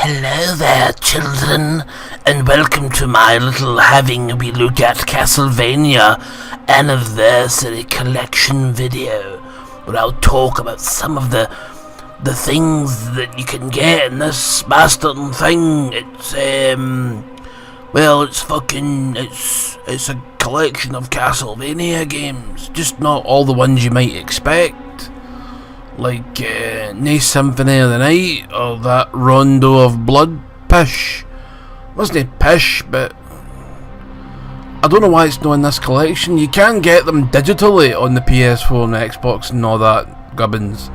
Hello there, children, and welcome to my little having a wee look at Castlevania Anniversary Collection video, where I'll talk about some of the things that you can get in this bastard thing. It's it's a collection of Castlevania games, just not all the ones you might expect. Like, Nice Symphony of the Night, or that Rondo of Blood pish. Wasn't pish, but I don't know why it's not in this collection. You can get them digitally on the PS4 and the Xbox and all that gubbins,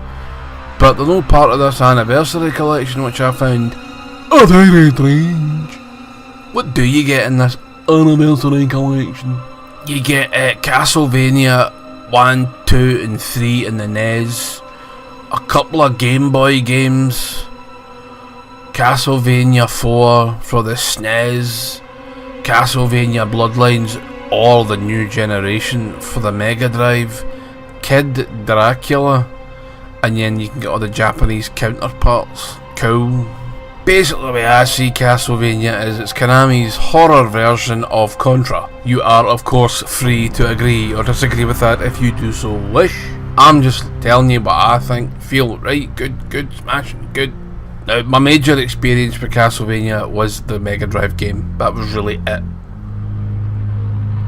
but they're not part of this anniversary collection, which I found very strange. What do you get in this anniversary collection? You get Castlevania 1, 2 and 3 in the NES, a couple of Game Boy games, Castlevania 4 for the SNES, Castlevania Bloodlines or the new generation for the Mega Drive, Kid Dracula, and then you can get all the Japanese counterparts. Cool. Basically, the way I see Castlevania is it's Konami's horror version of Contra. You are, of course, free to agree or disagree with that if you do so wish. I'm just telling you what I think, feel, right, good, smashing, good. Now, my major experience with Castlevania was the Mega Drive game. That was really it.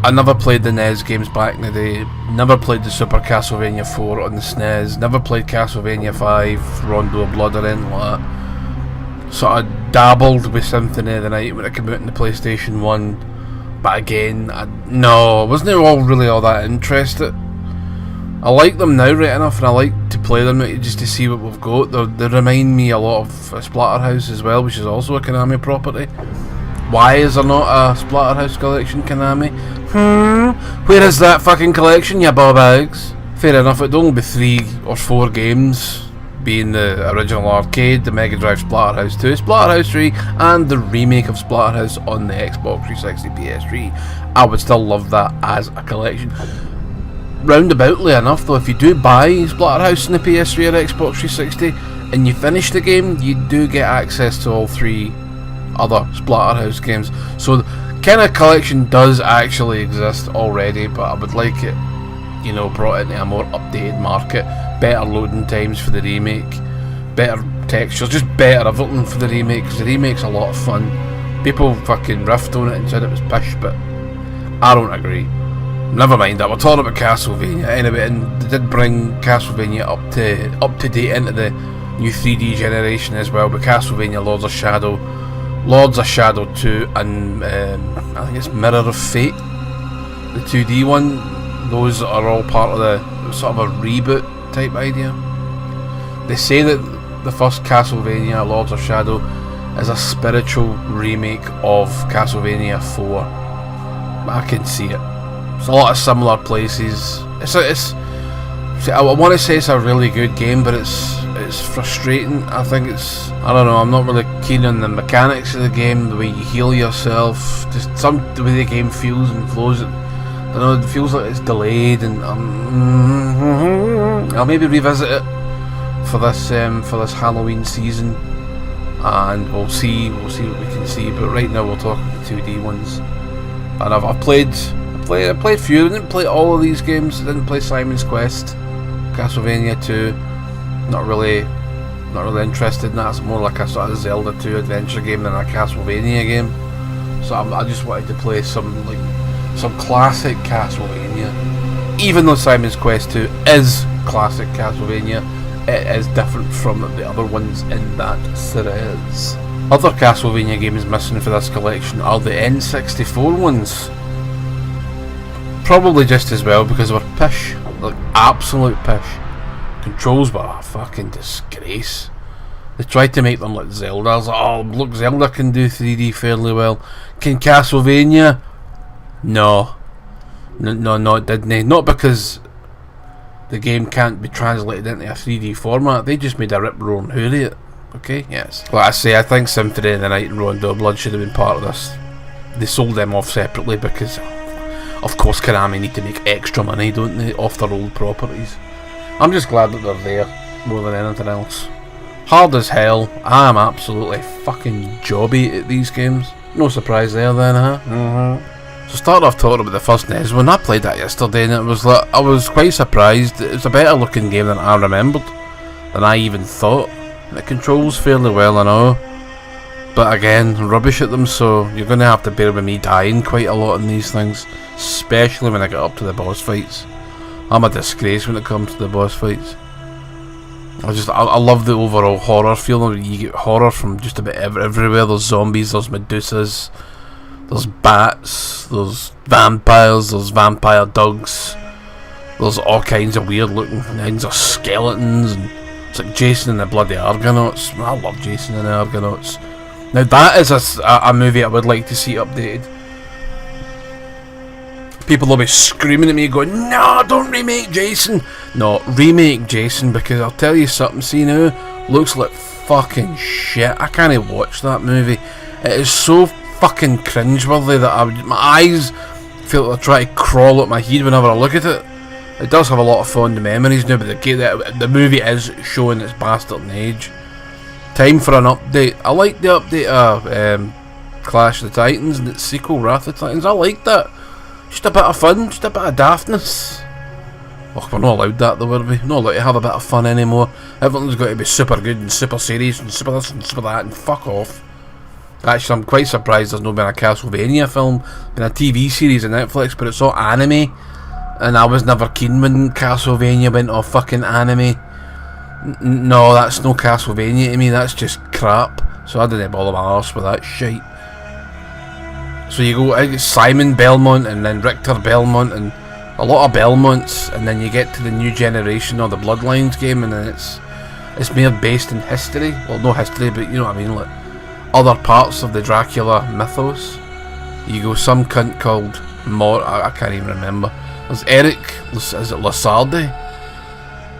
I never played the NES games back in the day, never played the Super Castlevania 4 on the SNES, never played Castlevania 5, Rondo of Blood or anything like that. Sort of dabbled with Symphony of the Night when it came out in the PlayStation 1, but again, I wasn't really all that interested. I like them now right enough, and I like to play them just to see what we've got. They remind me a lot of Splatterhouse as well, which is also a Konami property. Why is there not a Splatterhouse collection, Konami? Where is that fucking collection, you bob eggs? Fair enough, it'd only be 3 or 4 games, being the original arcade, the Mega Drive Splatterhouse 2, Splatterhouse 3, and the remake of Splatterhouse on the Xbox 360 PS3. I would still love that as a collection. Roundaboutly enough though, if you do buy Splatterhouse in the PS3 or Xbox 360 and you finish the game, you do get access to all 3 other Splatterhouse games. So the kind of collection does actually exist already, but I would like it, brought into a more updated market, better loading times for the remake, better textures, just better everything for the remake, because the remake's a lot of fun. People fucking riffed on it and said it was pish, but I don't agree. Never mind that, we're talking about Castlevania anyway, and they did bring Castlevania up to date into the new 3D generation as well, with Castlevania Lords of Shadow 2, and I think it's Mirror of Fate, the 2D one. Those are all part of the sort of a reboot type idea. They say that the first Castlevania, Lords of Shadow, is a spiritual remake of Castlevania 4. I can see it. It's a lot of similar places. I want to say it's a really good game, but it's frustrating. I think I don't know, I'm not really keen on the mechanics of the game, the way you heal yourself, just the way the game feels and flows. I don't know, it feels like it's delayed, and I'll maybe revisit it for this Halloween season, and we'll see what we can see. But right now we'll talk about the 2D ones, and I played a few. I didn't play all of these games. I didn't play Simon's Quest, Castlevania 2. Not really interested in that. It's more like a sort of Zelda 2 adventure game than a Castlevania game. So I just wanted to play some classic Castlevania. Even though Simon's Quest 2 is classic Castlevania, it is different from the other ones in that series. Other Castlevania games missing for this collection are the N64 ones. Probably just as well, because they were pish, like absolute pish. Controls were a fucking disgrace. They tried to make them like Zelda. I was like, oh look, Zelda can do 3D fairly well. Can Castlevania? No, it didn't. Not because the game can't be translated into a 3D format. They just made a rip-roaring hoorie it. Okay, yes. Like I say, I think Symphony of the Night and Rondo of Blood should have been part of this. They sold them off separately because, of course, Konami need to make extra money, don't they, off their old properties. I'm just glad that they're there more than anything else. Hard as hell. I am absolutely fucking jobby at these games. No surprise there then, huh? So start off talking about the first NES one. I played that yesterday and it was like, I was quite surprised. It was a better looking game than I remembered, than I even thought. And it controls fairly well, I know. But again, rubbish at them, so you're going to have to bear with me dying quite a lot in these things. Especially when I get up to the boss fights. I'm a disgrace when it comes to the boss fights. I love the overall horror feeling. You get horror from just about everywhere. There's zombies, there's Medusas, there's bats, there's vampires, there's vampire dogs. There's all kinds of weird looking things. There's skeletons, and it's like Jason and the bloody Argonauts. I love Jason and the Argonauts. Now that is a movie I would like to see updated. People will be screaming at me going, no, don't remake Jason. No, remake Jason, because I'll tell you something, see now, looks like fucking shit. I can't watch that movie. It is so fucking cringeworthy that my eyes feel like they're trying to crawl up my head whenever I look at it. It does have a lot of fond memories now, but the movie is showing its bastard age. Time for an update. I like the update of Clash of the Titans and its sequel, Wrath of the Titans. I like that. Just a bit of fun, just a bit of daftness. Oh, we're not allowed that though, are we? We're not allowed to have a bit of fun anymore. Everything's got to be super good and super serious and super this and super that and fuck off. Actually, I'm quite surprised there's not been a Castlevania film, been a TV series on Netflix, but it's all anime. And I was never keen when Castlevania went off fucking anime. No, that's no Castlevania to me, that's just crap. So I didn't bother my arse with that shite. So you go Simon Belmont and then Richter Belmont and a lot of Belmonts, and then you get to the new generation or the Bloodlines game, and then it's more based in history. Well, no history, but you know what I mean, like other parts of the Dracula mythos. You go some cunt called I can't even remember. There's Eric, is it Lasardi?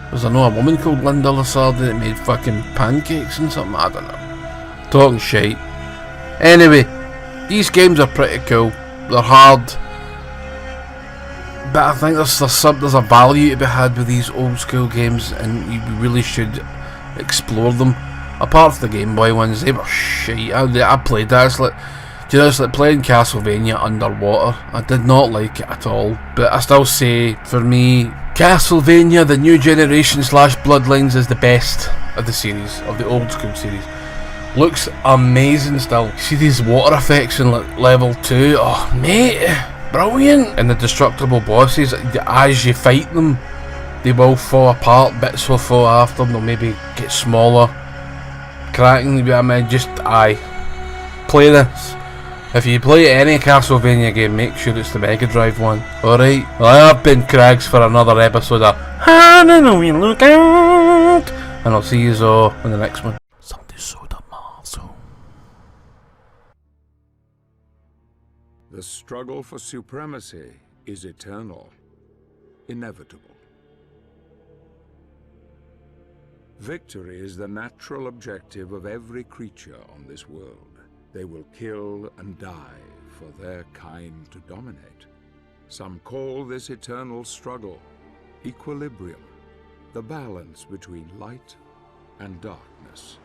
There's a woman called Linda Lasardi that made fucking pancakes and something, I don't know. Talking shite. Anyway, these games are pretty cool. They're hard, but I think there's a value to be had with these old school games, and you really should explore them. Apart from the Game Boy ones, they were shite. I played that. It's like, do you know, it's like playing Castlevania underwater. I did not like it at all. But I still say, for me, Castlevania, the new generation / Bloodlines is the best of the series, of the old school series. Looks amazing still. See these water effects in like level 2. Oh mate, brilliant. And the destructible bosses, as you fight them, they will fall apart. Bits will fall after them. They'll maybe get smaller, cracking. I mean, just play this. If you play any Castlevania game, make sure it's the Mega Drive one. Alright, well, I've been Craggs for another episode of Halloween Lookout, and I'll see you all in the next one. The struggle for supremacy is eternal, inevitable. Victory is the natural objective of every creature on this world. They will kill and die for their kind to dominate. Some call this eternal struggle equilibrium, the balance between light and darkness.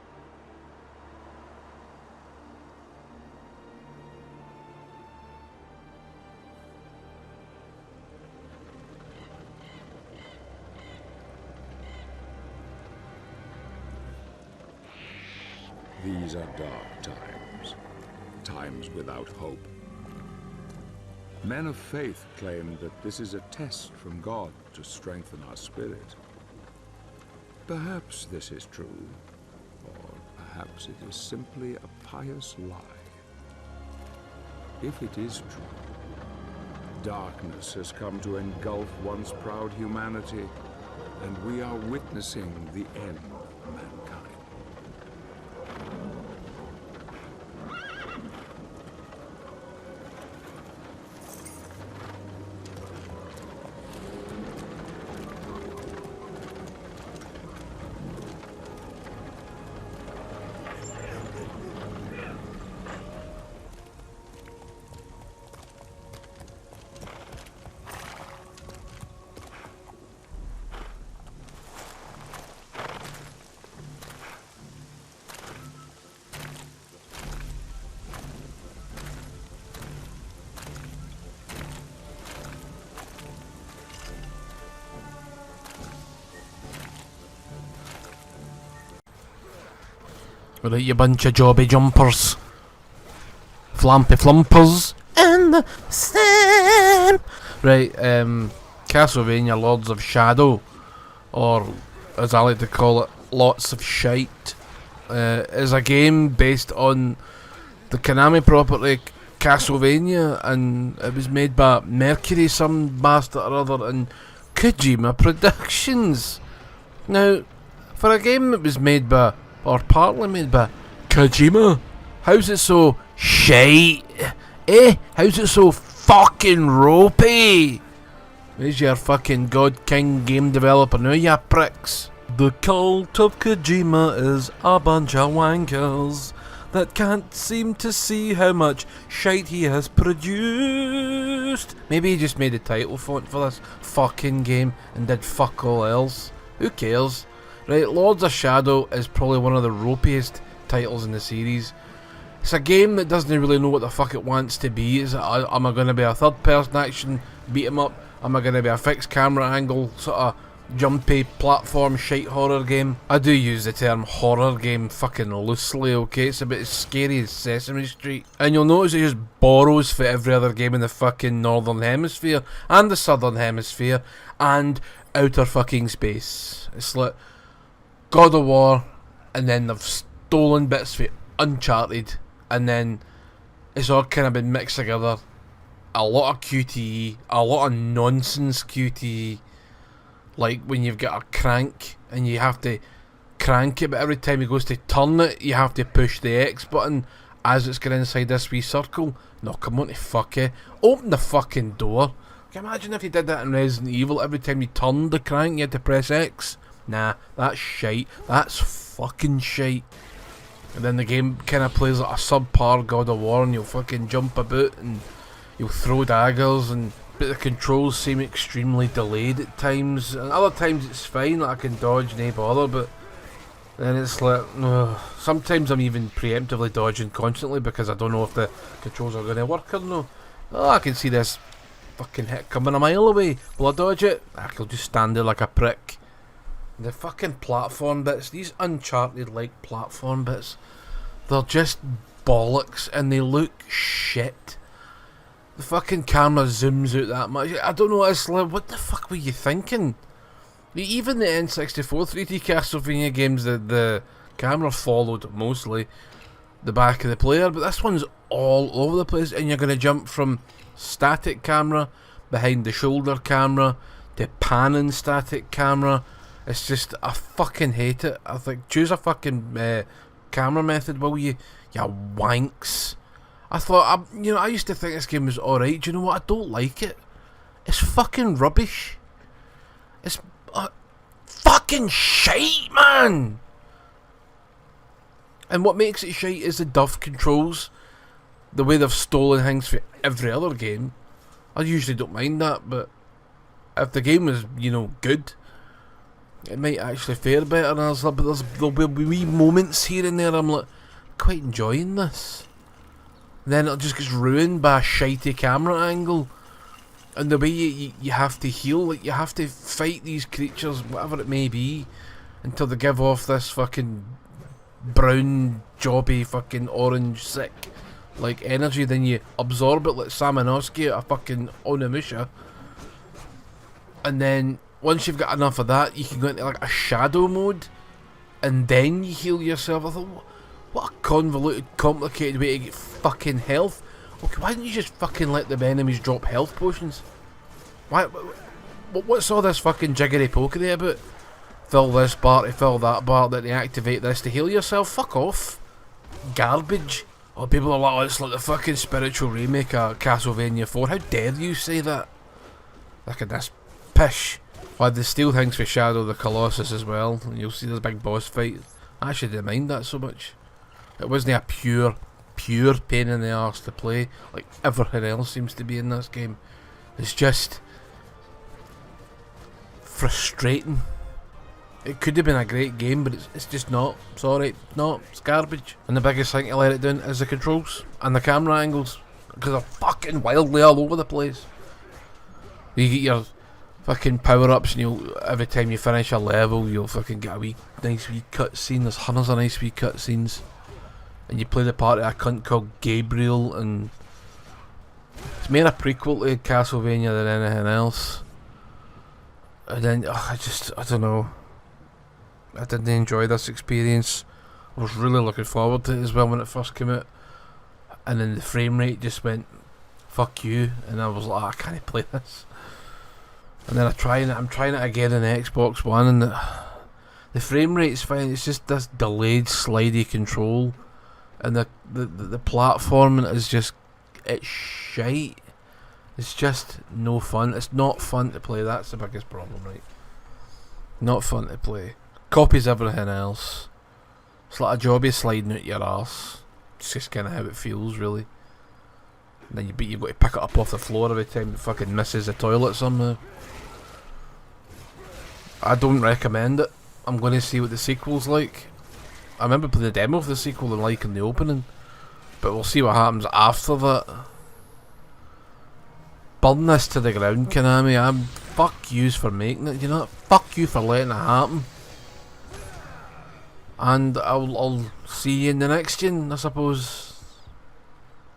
These are dark times, times without hope. Men of faith claim that this is a test from God to strengthen our spirit. Perhaps this is true, or perhaps it is simply a pious lie. If it is true, darkness has come to engulf once proud humanity, and we are witnessing the end of mankind. Alright, you bunch of jobby jumpers. Flampy flumpers. And the same. Right, Castlevania Lords of Shadow, or as I like to call it, Lots of Shite, is a game based on the Konami property Castlevania, and it was made by Mercury, some bastard or other, and Kojima Productions. Now, for a game that was made by, or partly made by, Kojima, how's it so shite? How's it so fucking ropey? Where's your fucking God King game developer now, ya pricks? The cult of Kojima is a bunch of wankers that can't seem to see how much shite he has produced. Maybe he just made a title font for this fucking game and did fuck all else. Who cares? Right, Lords of Shadow is probably one of the ropiest titles in the series. It's a game that doesn't really know what the fuck it wants to be. Am I going to be a third person action beat 'em up? Am I going to be a fixed camera angle sort of jumpy platform shite horror game? I do use the term horror game fucking loosely, okay? It's a bit as scary as Sesame Street. And you'll notice it just borrows for every other game in the fucking Northern Hemisphere, and the Southern Hemisphere, and outer fucking space. It's like God of War, and then they've stolen bits for Uncharted, and then it's all kind of been mixed together. A lot of QTE, a lot of nonsense QTE. Like when you've got a crank and you have to crank it, but every time he goes to turn it, you have to push the X button as it's going inside this wee circle. No, come on to fuck it. Open the fucking door. Can you imagine if you did that in Resident Evil? Every time you turned the crank, you had to press X? Nah, that's shite. That's fucking shite. And then the game kind of plays like a subpar God of War, and you'll fucking jump about and you'll throw daggers, but the controls seem extremely delayed at times, and other times it's fine, like I can dodge, no bother, but then it's like, sometimes I'm even preemptively dodging constantly because I don't know if the controls are going to work or no. Oh, I can see this fucking hit coming a mile away. Will I dodge it? I will just stand there like a prick. The fucking platform bits, these Uncharted-like platform bits, they're just bollocks and they look shit. The fucking camera zooms out that much. I don't know, it's like, what the fuck were you thinking? Even the N64 3D Castlevania games, the camera followed mostly the back of the player, but this one's all over the place, and you're going to jump from static camera, behind the shoulder camera, to panning static camera. It's just, I fucking hate it. I think, choose a fucking camera method, will you? You wanks. I thought, I used to think this game was alright. Do you know what? I don't like it. It's fucking rubbish. It's fucking shite, man! And what makes it shite is the duff controls. The way they've stolen things for every other game. I usually don't mind that, but if the game was, good, it might actually fare better. And there'll be wee moments here and there I'm like, quite enjoying this. Then it just gets ruined by a shitey camera angle, and the way you have to heal, like you have to fight these creatures, whatever it may be, until they give off this fucking brown, jobby, fucking orange, sick, like energy. Then you absorb it like Samanoski at a fucking Onimusha, and then once you've got enough of that, you can go into like a shadow mode, and then you heal yourself. I thought, what a convoluted, complicated way to get fucking health. Okay, why don't you just fucking let the enemies drop health potions? What's all this fucking jiggery pokery about? Fill this bar to fill that bar, then to activate this to heal yourself? Fuck off. Garbage. Oh, people are like, oh, it's like the fucking spiritual remake of Castlevania 4. How dare you say that? Look at this pish. Why, they steal things for Shadow of the Colossus as well. And you'll see this big boss fight. I actually didn't mind that so much. It wasn't a pure pain in the arse to play, like everything else seems to be in this game. It's just frustrating. It could have been a great game, but it's just not. Sorry, no, it's garbage. And the biggest thing to let it down is the controls and the camera angles, because they're fucking wildly all over the place. You get your fucking power-ups, and every time you finish a level, you'll fucking get a nice wee cutscene. There's hundreds of nice wee cutscenes. and you play the part of a cunt called Gabriel, and it's more a prequel to Castlevania than anything else. And then I don't know. I didn't enjoy this experience. I was really looking forward to it as well when it first came out, and then the frame rate just went fuck you, and I was like, I can't play this. And then I'm trying it again on the Xbox One, and the frame rate's fine. It's just this delayed, slidey control, and the platforming is just, it's shite. It's just no fun. It's not fun to play. That's the biggest problem, right? Not fun to play. Copies everything else. It's like a job you're sliding out your arse. It's just kind of how it feels, really. And then you've got to pick it up off the floor every time it fucking misses the toilet somehow. I don't recommend it. I'm going to see what the sequel's like. I remember playing the demo of the sequel and liking the opening, but we'll see what happens after that. Burn this to the ground, Konami. I'm fuck yous for making it, you know? Fuck you for letting it happen. And I'll see you in the next gen, I suppose.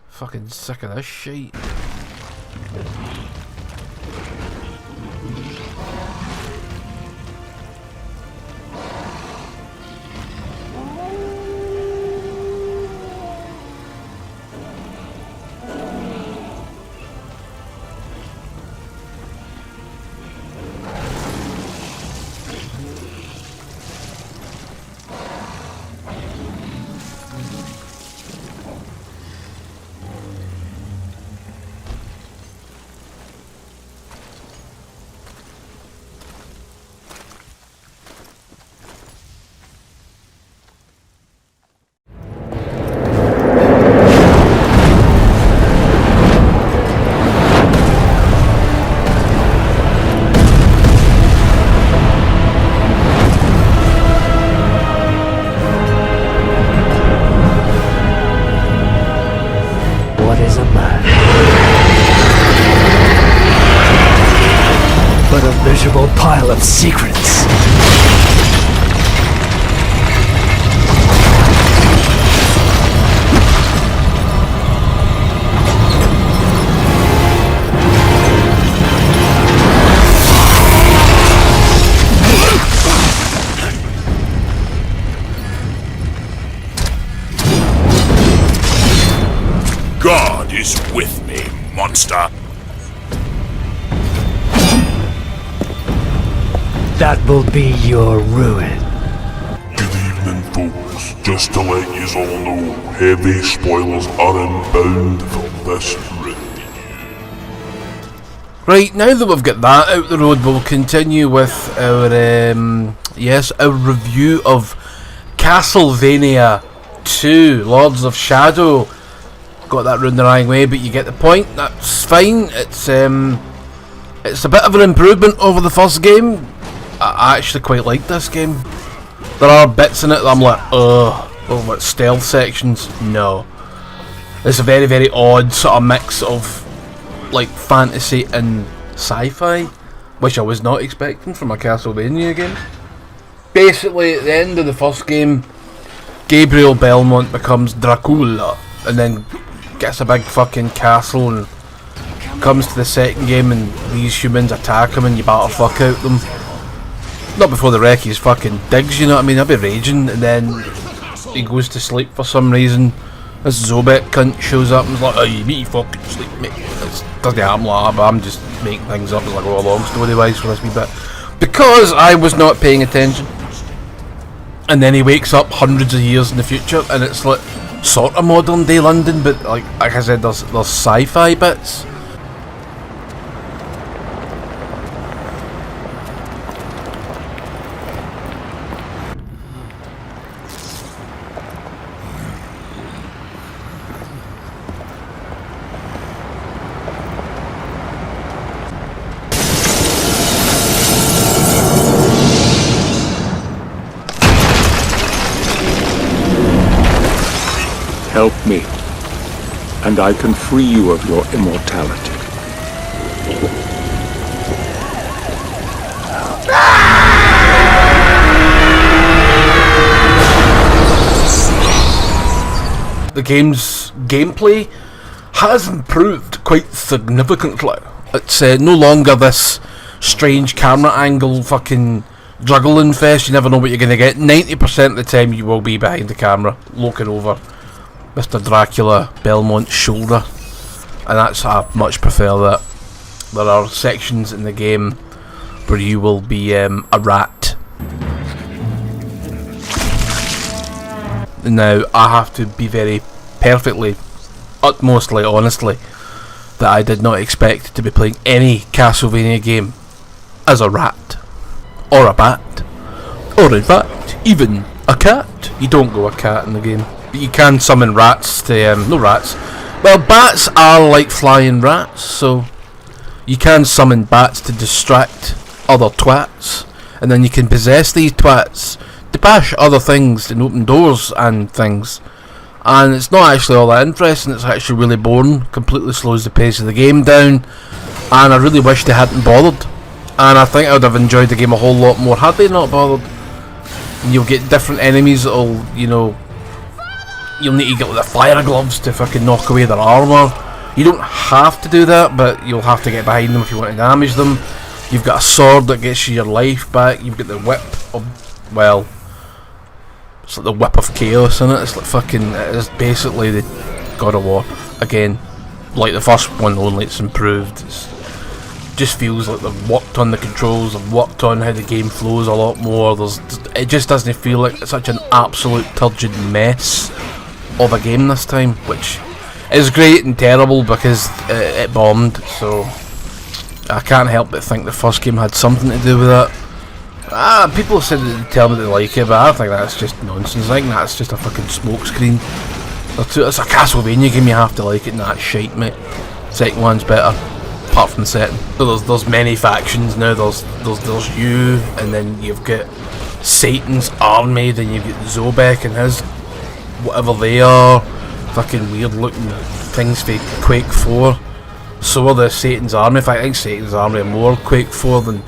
Fucking sick of this shit. Pile of secrets. God is with me, monster. That will be your ruin. Good evening, folks. Just to let yous all know, heavy spoilers are inbound from this review. Right, now that we've got that out the road, we'll continue with our our review of Castlevania 2, Lords of Shadow. Got that round the wrong way, but you get the point. That's fine. It's a bit of an improvement over the first game. I actually quite like this game. There are bits in it that I'm like, what, stealth sections? No. It's a very, very odd sort of mix of like fantasy and sci-fi, which I was not expecting from a Castlevania game. Basically, at the end of the first game, Gabriel Belmont becomes Dracula, and then gets a big fucking castle, and comes to the second game, and these humans attack him, and you batter fuck out them. Not before the wreck his fucking digs, you know what I mean? I'll be raging, and then he goes to sleep for some reason. This Zobek cunt shows up and is like, oh, you need to fucking sleep, mate. It doesn't happen like that, but I'm just making things up as I go along story-wise for this wee bit. Because I was not paying attention. And then he wakes up hundreds of years in the future, and it's like, sort of modern day London, but like I said, there's sci-fi bits. Help me, and I can free you of your immortality. the game's gameplay has improved quite significantly. It's no longer this strange camera angle fucking juggling fest. You never know what you're going to get. 90% of the time you will be behind the camera, looking over Mr. Dracula Belmont's shoulder. And I much prefer that. There are sections in the game where you will be a rat. Now, I have to be very perfectly, utmostly, honestly, that I did not expect to be playing any Castlevania game as a rat, or a bat, or in fact, even a cat. You don't go a cat in the game, but you can summon rats to, no rats, well, bats are like flying rats, so you can summon bats to distract other twats, and then you can possess these twats to bash other things and open doors and things. And it's not actually all that interesting, it's actually really boring, completely slows the pace of the game down, and I really wish they hadn't bothered. And I think I would have enjoyed the game a whole lot more had they not bothered. And you'll get different enemies that'll, you know, you'll need to get the fire gloves to fucking knock away their armour. You don't have to do that, but you'll have to get behind them if you want to damage them. You've got a sword that gets you your life back. You've got the whip of, well, it's like the whip of chaos in it. It's like fucking, it is basically the God of War. Again, like the first one, only it's improved. Just feels like they've worked on the controls, they've worked on how the game flows a lot more. It just doesn't feel like it's such an absolute turgid mess of a game this time, which is great and terrible because it bombed, so I can't help but think the first game had something to do with that. People said that they tell me they like it, but I think that's just nonsense. I think that's just a fucking smokescreen. It's a Castlevania game, you have to like it, and that's shite, mate. Second one's better, apart from the setting. So there's many factions now. There's you, and then you've got Satan's army, then you've got Zobek and his whatever they are, fucking weird looking things for Quake 4. So are the Satan's army. In fact, I think Satan's army are more Quake 4 than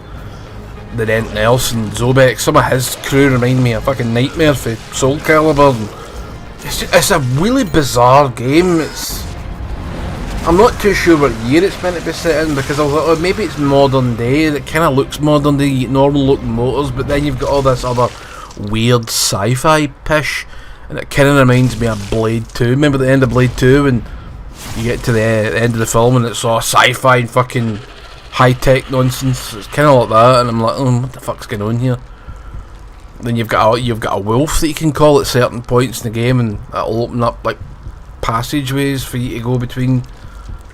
anything else. And Zobek, some of his crew remind me of fucking Nightmare for Soul Calibur. It's a really bizarre game. I'm not too sure what year it's meant to be set in, because I was like, oh, maybe it's modern day. It kind of looks modern day, you get normal looking motors, but then you've got all this other weird sci-fi pish, and it kind of reminds me of Blade 2. Remember the end of Blade 2 when you get to the end of the film and it's all sci-fi and fucking high-tech nonsense? It's kind of like that, and I'm like, oh, what the fuck's going on here? Then you've got a wolf that you can call at certain points in the game, and that'll open up like passageways for you to go between.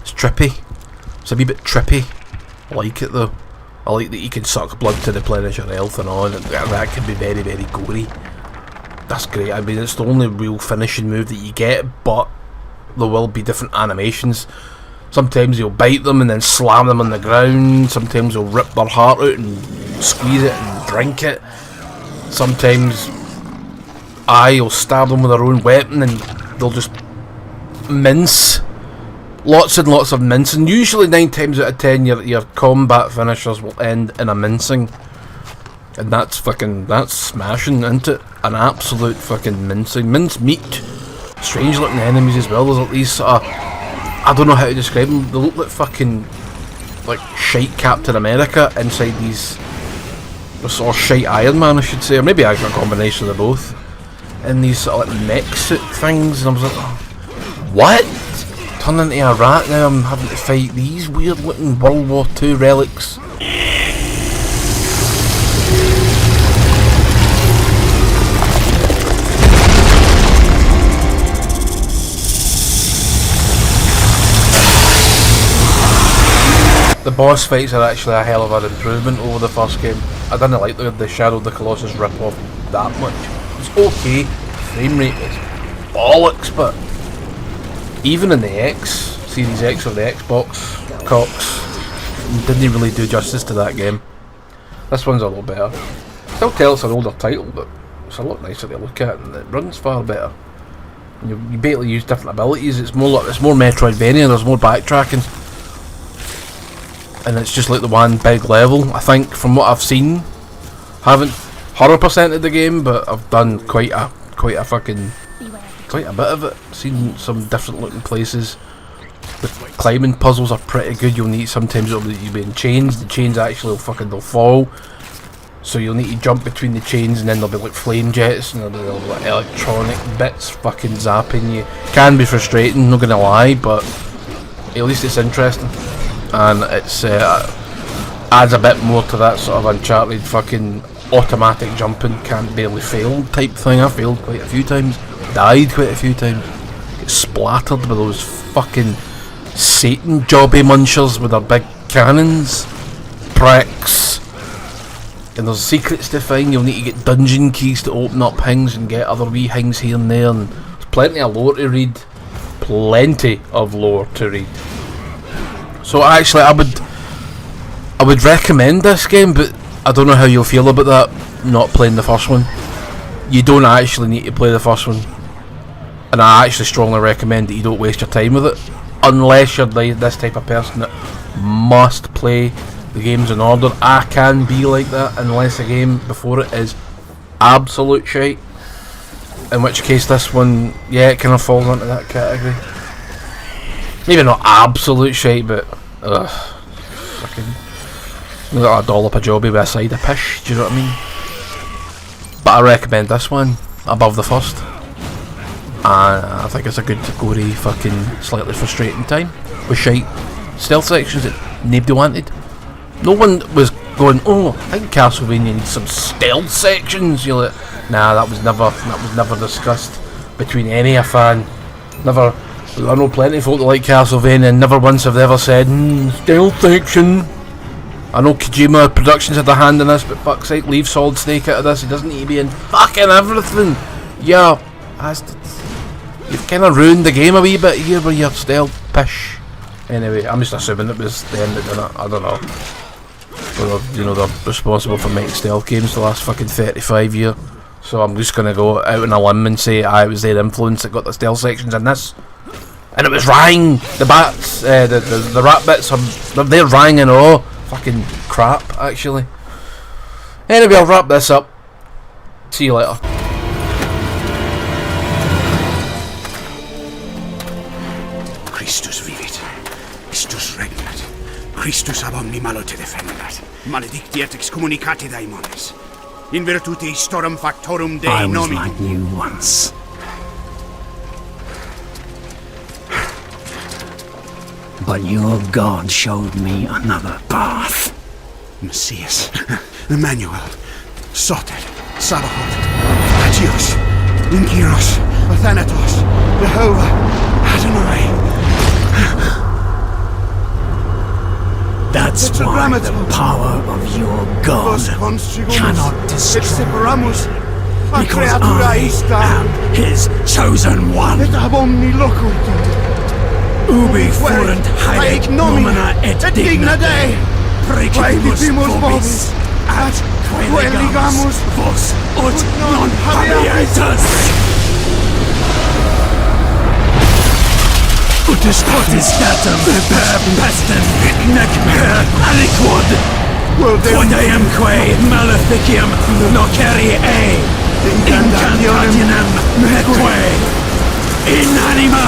It's trippy. It's a wee bit trippy. I like it though. I like that you can suck blood to replenish your health and all, and that can be very, very gory. That's great. I mean, it's the only real finishing move that you get, but there will be different animations. Sometimes you'll bite them and then slam them on the ground. Sometimes you'll rip their heart out and squeeze it and drink it. Sometimes you'll stab them with their own weapon and they'll just mince. Lots and lots of mincing. Usually 9 times out of 10 your combat finishers will end in a mincing. And that's smashing, isn't it? An absolute fucking mincing. Minced meat. Strange looking enemies as well. There's at least sort of, I don't know how to describe them. They look like fucking, like shite Captain America inside these, or shite Iron Man, I should say. Or maybe I got a combination of the both. In these sort of like mech suit things. And I was like, oh, what? Turn into a rat now, I'm having to fight these weird looking World War II relics. The boss fights are actually a hell of an improvement over the first game. I didn't like the Shadow of the Colossus rip-off that much. It's okay, frame rate is bollocks, but even in the Series X of the Xbox cocks, didn't really do justice to that game. This one's a lot better. Still tell it's an older title, but it's a lot nicer to look at and it runs far better. You basically use different abilities. It's more Metroidvania. There's more backtracking, and it's just like the one big level. I think from what I've seen, haven't 100%ed the game, but I've done quite a fucking quite a bit of it. Seen some different looking places. The climbing puzzles are pretty good. You'll need, sometimes you'll be in chains. The chains actually they'll fall. So you'll need to jump between the chains, and then there'll be like flame jets and there'll be like electronic bits fucking zapping you. Can be frustrating, not gonna lie, but at least it's interesting. And it's adds a bit more to that sort of Uncharted fucking automatic jumping, can't barely fail type thing. I failed quite a few times, died quite a few times, get splattered by those fucking Satan jobby munchers with their big cannons, pricks. And there's secrets to find. You'll need to get dungeon keys to open up things and get other wee things here and there, and there's plenty of lore to read. So actually I would recommend this game, but I don't know how you'll feel about that, not playing the first one. You don't actually need to play the first one, and I actually strongly recommend that you don't waste your time with it, unless you're this type of person that must play the games in order. I can be like that unless the game before it is absolute shite, in which case this one, yeah, it kind of falls into that category. Maybe not absolute shite, but fucking got a dollop of jobby with a side of pish, do you know what I mean? But I recommend this one above the first, and I think it's a good gory fucking slightly frustrating time with shite stealth sections that nobody wanted. No one was going, oh, I think Castlevania needs some stealth sections. You're like, nah, that was never discussed between any fan. Never. I know plenty of folk that like Castlevania, and never once have they ever said, stealth section. I know Kojima Productions had a hand in this, but fuck's sake, leave Solid Snake out of this. He doesn't need to be in fucking everything. Yeah, you've kind of ruined the game a wee bit here with your stealth pish. Anyway, I'm just assuming it was them that did it. I don't know. Well, you know, they're responsible for making stealth games the last fucking 35 years. So I'm just gonna go out on a limb and say it was their influence that got the stealth sections in this. And it was Rang, the bats, the rat bits, they're Rang and all. Fucking crap, actually. Anyway, I'll wrap this up. See you later. Christus vivit, Christus regnat, Christus ab omni malo te defendat, maledictiat excommunicati daimones, in virtute historum factorum Dei I was nomi. like you once. But your God showed me another path. Messias, Emmanuel, Soter, Sabaoth, Agios, Inkyros, Athanatos, Jehovah, Adonai. That's why the power of your God cannot destroy me, because I am his chosen one. Ubi fuerent haec nomina et digna Dei, precipimus vobis, ad queligamus vos ut non habeatus. Ut datum per pestem nec per aliquod, quod eamque maleficium nocere incantationem neque in anima